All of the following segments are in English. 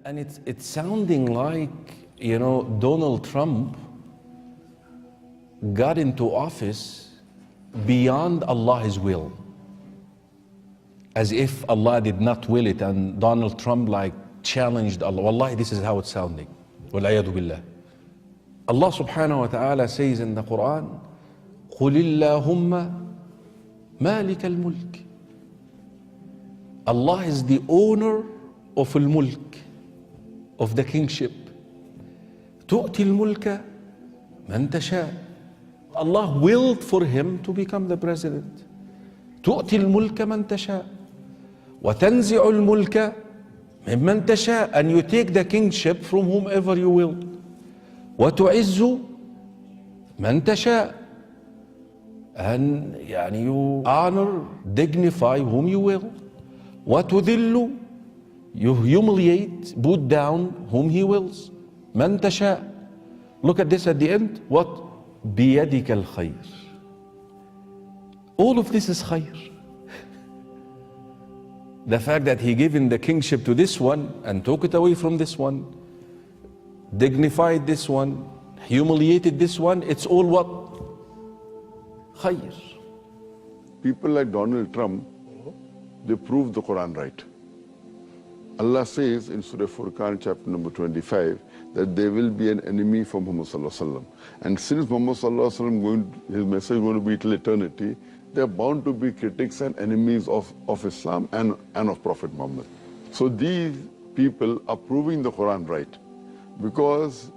And it's sounding like, Donald Trump got into office beyond Allah's will. As if Allah did not will it and Donald Trump challenged Allah. Wallahi, this is how it's sounding. Wal-ayadu billah. Allah subhanahu wa ta'ala says in the Quran, قُلِ اللَّهُمَّ مَالِكَ الْمُلْكِ. Allah is the owner of al-mulk, of the kingship. تُؤْتِي الْمُلْكَ مَنْ تَشَاءُ. Allah willed for him to become the president. تُؤْتِي الْمُلْكَ مَنْ تَشَاءُ وَتَنْزِعُ الْمُلْكَ مِمَّنْ تَشَاءُ. And you take the kingship from whomever you will. وَتُعِزُّ مَنْ تَشَاءُ. And you honor, dignify whom you will. وَتُذِلُّ. You humiliate, put down whom he wills. مَنْ تَشَاءُ. Look at this at the end. What? بِيَدِكَ الْخَيْرِ. All of this is khayr. The fact that he given the kingship to this one and took it away from this one, dignified this one, humiliated this one, it's all what? Khayr. People like Donald Trump, they prove the Quran right. Allah says in Surah Furqan chapter number 25 that there will be an enemy for Muhammad sallallahu alaihi wasallam. And since Muhammad sallallahu alaihi wasallam his message is going to be till eternity, there are bound to be critics and enemies of Islam and of Prophet Muhammad. So these people are proving the Quran right, because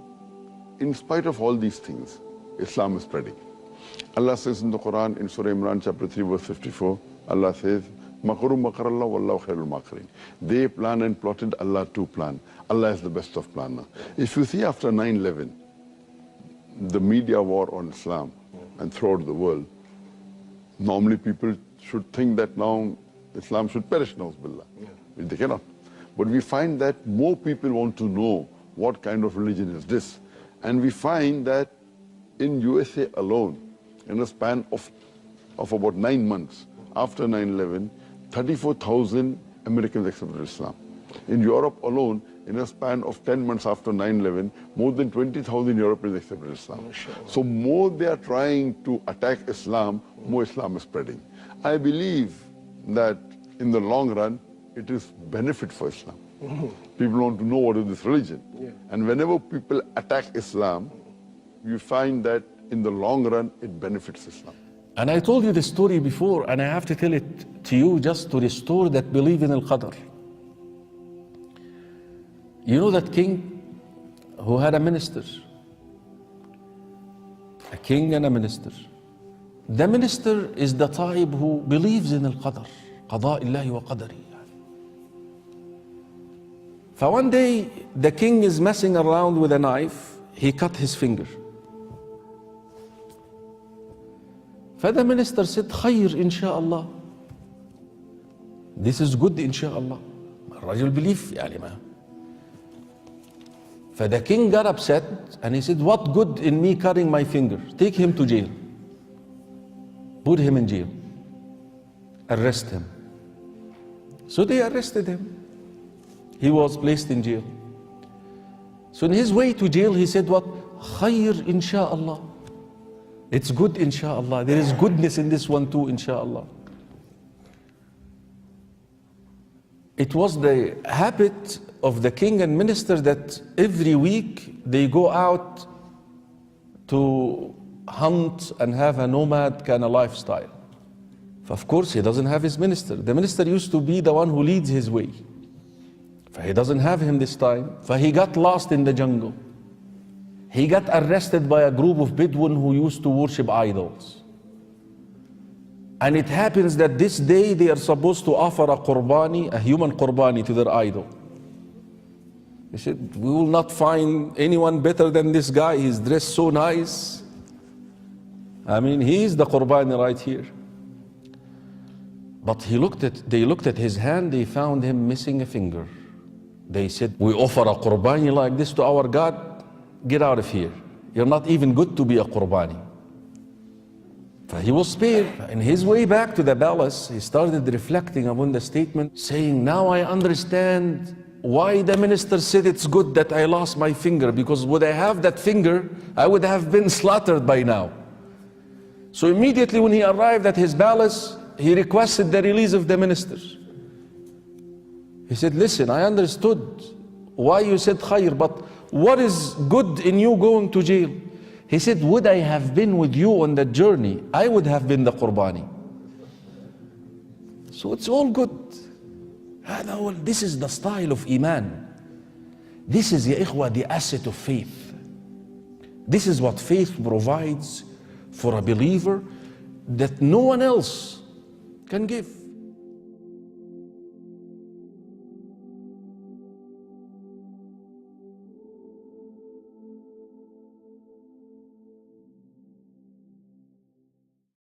in spite of all these things, Islam is spreading. Allah says in the Quran in Surah Imran chapter 3 verse 54, Allah says, Makaru makarallah wallahu khairul makirin. They plan and plotted, Allah too plan. Allah is the best of planner. If you see after 9/11, the media war on Islam and throughout the world, normally people should think that now Islam should perish, na'uzubillah. They cannot. But we find that more people want to know what kind of religion is this. And we find that in USA alone, in a span of about 9 months after 9/11, 34,000 Americans accepted Islam. In Europe alone, in a span of 10 months after 9/11, more than 20,000 Europeans accepted Islam. So more they are trying to attack Islam, more Islam is spreading. I believe that in the long run, it is benefit for Islam. People want to know what is this religion. And whenever people attack Islam, you find that in the long run, it benefits Islam. And I told you the story before, and I have to tell it to you just to restore that belief in al-Qadr. You know that king who had a minister? A king and a minister. The minister is the type who believes in al-Qadr. قضاء الله وقدره. So one day, the king is messing around with a knife. He cut his finger. فthe minister said, خير إن شاء الله. This is good إن شاء الله. الرجل believe يعني ما. The king got upset and he said, what good in me cutting my finger? Take him to jail. Put him in jail. Arrest him. So they arrested him. He was placed in jail. So in his way to jail, he said what? خير إن شاء الله. It's good inshallah. There is goodness in this one too, inshallah. It was the habit of the king and minister that every week they go out to hunt and have a nomad kind of lifestyle. Of course, he doesn't have his minister. The minister used to be the one who leads his way. He doesn't have him this time. He got lost in the jungle. He got arrested by a group of Bedouin who used to worship idols. And it happens that this day they are supposed to offer a qurbani, a human qurbani, to their idol. They said, we will not find anyone better than this guy. He's dressed so nice. I mean, he is the qurbani right here. But they looked at his hand, they found him missing a finger. They said, we offer a qurbani like this to our God? Get out of here. You're not even good to be a qurbani. He was spared. In his way back to the palace, he started reflecting upon the statement, saying, now I understand why the minister said it's good that I lost my finger, because would I have that finger, I would have been slaughtered by now. So immediately when he arrived at his palace, he requested the release of the minister. He said, listen, I understood why you said khair, but what is good in you going to jail? He said, would I have been with you on that journey, I would have been the qurbani. So it's all good. This is the style of Iman. This is, ya ikhwa, the asset of faith. This is what faith provides for a believer that no one else can give.